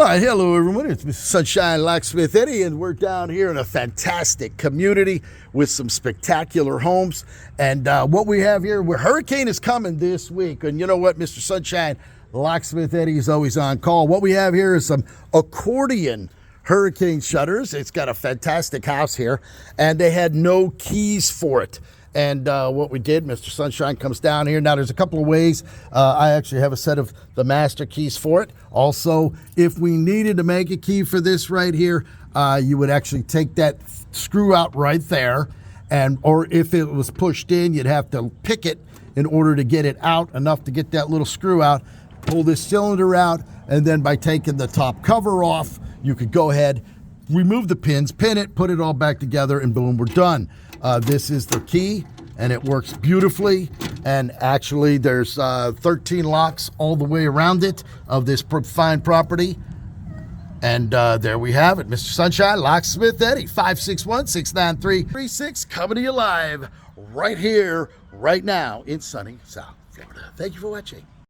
right, hello everyone. It's Mr. Sunshine Locksmith Eddy, and we're down here in a fantastic community with some spectacular homes. And what we have here, hurricane is coming this week, and you know what, Mr. Sunshine Locksmith Eddy is always on call. What we have here is some accordion hurricane shutters. It's got a fantastic house here, and they had no keys for it. And what we did, Mr. Sunshine comes down here. Now, there's a couple of ways. I actually have a set of the master keys for it. Also, if we needed to make a key for this right here, you would actually take that screw out right there. Or if it was pushed in, you'd have to pick it in order to get it out, enough to get that little screw out, pull this cylinder out, and then by taking the top cover off, you could go ahead, remove the pins, pin it, put it all back together, and boom, we're done. This is the key, and it works beautifully. And actually, there's 13 locks all the way around it of this fine property. And there we have it, Mr. Sunshine Locksmith Eddy, 561-693-36, coming to you live right here, right now in sunny South Florida. Thank you for watching.